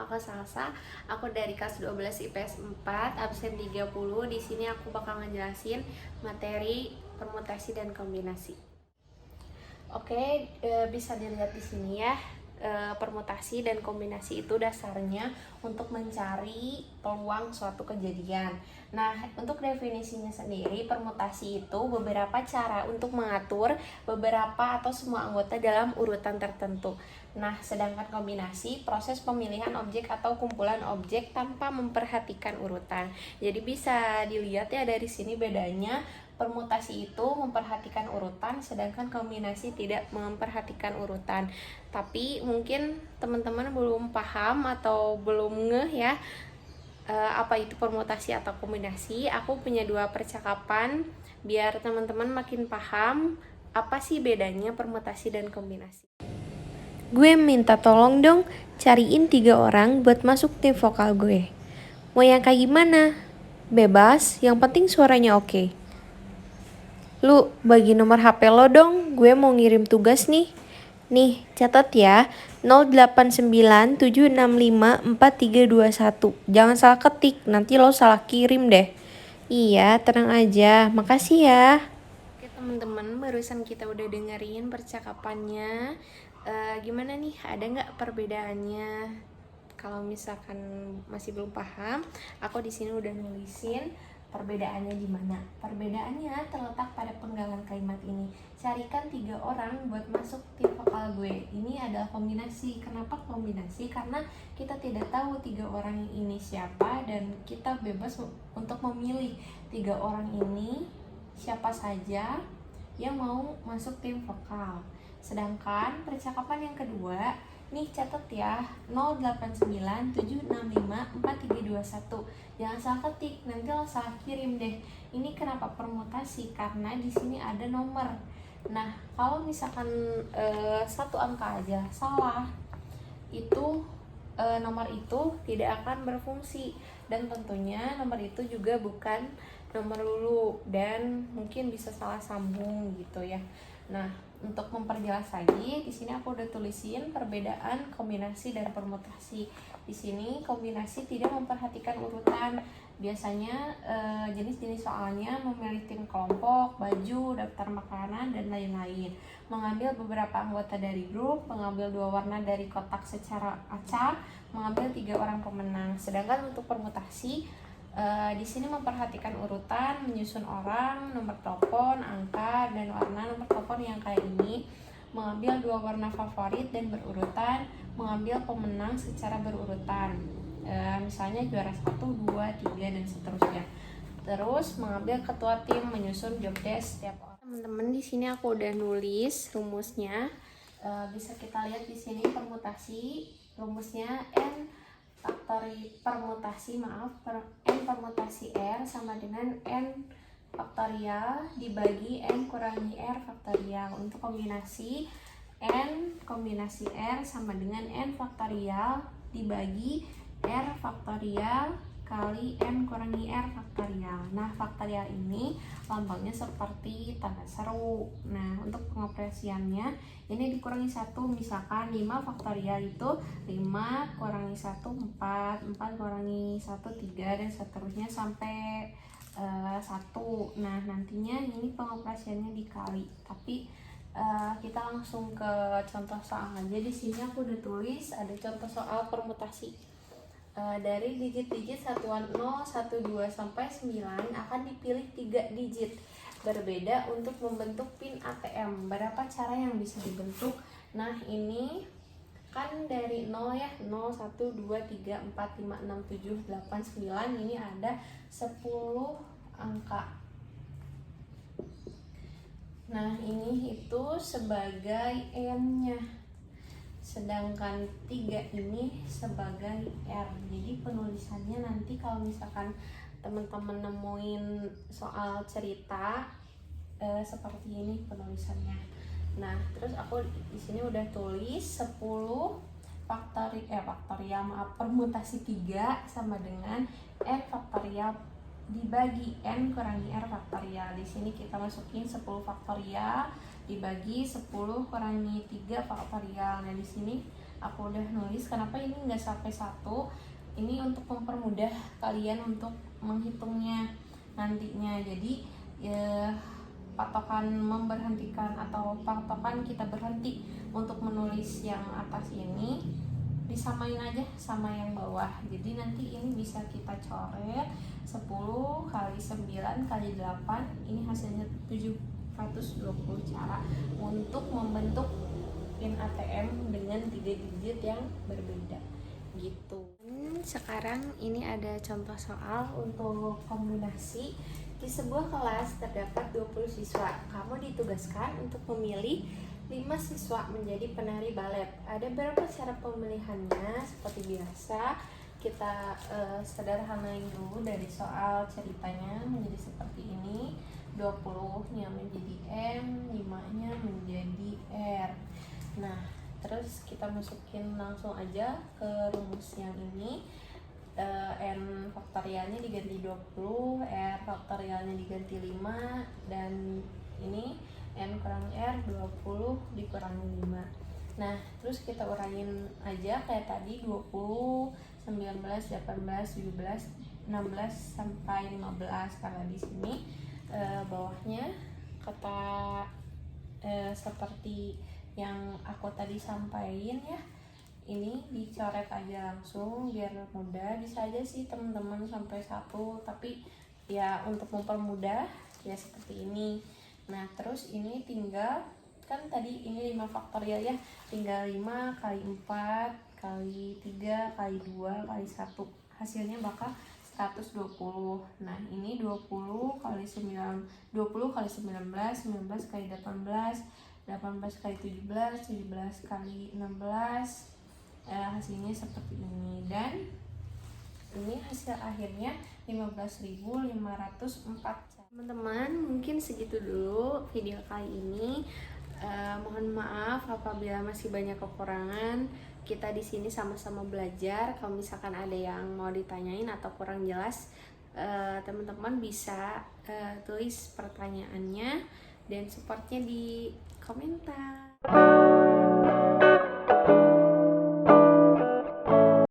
nama aku Salsa. Aku dari kelas 12 IPS 4, absen 30. Di sini aku bakal ngejelasin materi permutasi dan kombinasi. Oke, bisa dilihat di sini ya. Permutasi dan kombinasi itu dasarnya untuk mencari peluang suatu kejadian. Nah, untuk definisinya sendiri, permutasi itu beberapa cara untuk mengatur beberapa atau semua anggota dalam urutan tertentu. Nah, sedangkan kombinasi, proses pemilihan objek atau kumpulan objek tanpa memperhatikan urutan. Jadi bisa dilihat ya dari sini bedanya. Permutasi itu memperhatikan urutan, sedangkan kombinasi tidak memperhatikan urutan. Tapi mungkin teman-teman belum paham atau belum ngeh ya apa itu permutasi atau kombinasi. Aku punya dua percakapan biar teman-teman makin paham apa sih bedanya permutasi dan kombinasi. Gue minta tolong dong cariin 3 orang buat masuk tim vokal gue. Mau yang kayak gimana? Bebas, yang penting suaranya oke. Lu bagi nomor HP lo dong, gue mau ngirim tugas nih. Nih, catat ya, 0897654321. Jangan salah ketik, nanti lo salah kirim deh. Iya, tenang aja. Makasih ya. Oke teman-teman, barusan kita udah dengerin percakapannya. Gimana nih, ada nggak perbedaannya? Kalau misalkan masih belum paham, aku di sini udah nulisin perbedaannya di mana. Perbedaannya terletak pada penggalan kalimat ini. Carikan 3 orang buat masuk tim vokal gue. Ini adalah kombinasi. Kenapa kombinasi? Karena kita tidak tahu 3 orang ini siapa dan kita bebas untuk memilih 3 orang ini siapa saja yang mau masuk tim vokal. Sedangkan percakapan yang kedua, nih catat ya, 0897654321. Jangan salah ketik, nanti lo salah kirim deh. Ini kenapa permutasi? Karena di sini ada nomor. Nah, kalau misalkan satu angka aja salah, itu nomor itu tidak akan berfungsi, dan tentunya nomor itu juga bukan nomor lulu dan mungkin bisa salah sambung gitu ya. Nah, untuk memperjelas lagi, di sini aku udah tulisin perbedaan kombinasi dan permutasi. Di sini kombinasi tidak memperhatikan urutan. Biasanya jenis-jenis soalnya memilih tim kelompok, baju, daftar makanan, dan lain-lain. Mengambil beberapa anggota dari grup, mengambil 2 warna dari kotak secara acak, mengambil 3 orang pemenang. Sedangkan untuk permutasi, di sini memperhatikan urutan, menyusun orang, nomor telepon, angka, dan warna nomor telepon yang kayak ini, mengambil 2 warna favorit dan berurutan, mengambil pemenang secara berurutan, misalnya juara 1, 2, 3, dan seterusnya. Terus mengambil ketua tim, menyusun job desk setiap orang. Teman-teman, di sini aku udah nulis rumusnya. Bisa kita lihat di sini permutasi, rumusnya n permutasi n permutasi r sama dengan n faktorial dibagi n kurangi r faktorial. Untuk kombinasi, n kombinasi r sama dengan n faktorial dibagi r faktorial kali n kurangi r faktorial. Nah, faktorial ini lambangnya seperti tanda seru. Nah, untuk pengoperasiannya ini dikurangi 1, misalkan 5 faktorial itu 5 kurangi 1 4, 4 kurangi 1 3, dan seterusnya sampai 1. Nah, nantinya ini pengoperasiannya dikali. Tapi kita langsung ke contoh soal aja. Di sini aku udah tulis ada contoh soal permutasi. Dari digit-digit satuan 0, 1, 2 sampai 9 akan dipilih 3 digit berbeda untuk membentuk pin ATM. Berapa cara yang bisa dibentuk? Nah, ini kan dari 0 ya, 0, 1, 2, 3, 4, 5, 6, 7, 8, 9. Ini ada 10 angka. Nah, ini itu sebagai n-nya, sedangkan 3 ini sebagai r. Jadi penulisannya nanti kalau misalkan teman-teman nemuin soal cerita seperti ini penulisannya. Nah, terus aku di sini udah tulis 10 permutasi 3 sama dengan n faktorial dibagi n kurangi r faktorial. Di sini kita masukin 10 faktorial dibagi 10 kurangi 3 faktorial. Nah, di sini aku udah nulis. Kenapa ini nggak sampai 1? Ini untuk mempermudah kalian untuk menghitungnya nantinya. Jadi ya, patokan memberhentikan atau patokan kita berhenti untuk menulis yang atas ini disamain aja sama yang bawah. Jadi nanti ini bisa kita coret 10 kali 9 kali 8, ini hasilnya 720 cara untuk membentuk PIN ATM dengan 3 digit yang berbeda gitu. Sekarang ini ada contoh soal untuk kombinasi. Di sebuah kelas terdapat 20 siswa. Kamu ditugaskan untuk memilih 5 siswa menjadi penari balet. Ada berapa cara pemilihannya? Seperti biasa, kita sederhanain dulu dari soal ceritanya menjadi seperti ini. 20-nya menjadi M, 5-nya menjadi R. Nah, terus kita masukin langsung aja ke rumus yang ini. N faktorialnya diganti 20, R faktorialnya diganti 5, dan ini N kurang R 20 dikurangi 5. Nah, terus kita uraiin aja kayak tadi, 20, 19, 18, 17, 16 sampai 15, karena di sini bawahnya kata seperti yang aku tadi sampaikan ya. Ini dicoret aja langsung biar mudah. Bisa aja sih teman-teman sampai 1, tapi ya untuk mempermudah ya seperti ini. Nah, terus ini tinggal, kan tadi ini 5 faktorial ya, tinggal 5 kali 4 kali 3 kali 2 kali 1, hasilnya bakal 120. Nah, ini 20 kali 9, 20 kali 19, 19 kali 18, 18 kali 17, 17 kali 16, hasilnya seperti ini. Dan ini hasil akhirnya 15.504. Teman-teman, mungkin segitu dulu video kali ini. Mohon maaf apabila masih banyak kekurangan. Kita di sini sama-sama belajar. Kalau misalkan ada yang mau ditanyain atau kurang jelas, teman-teman bisa tulis pertanyaannya dan supportnya di komentar.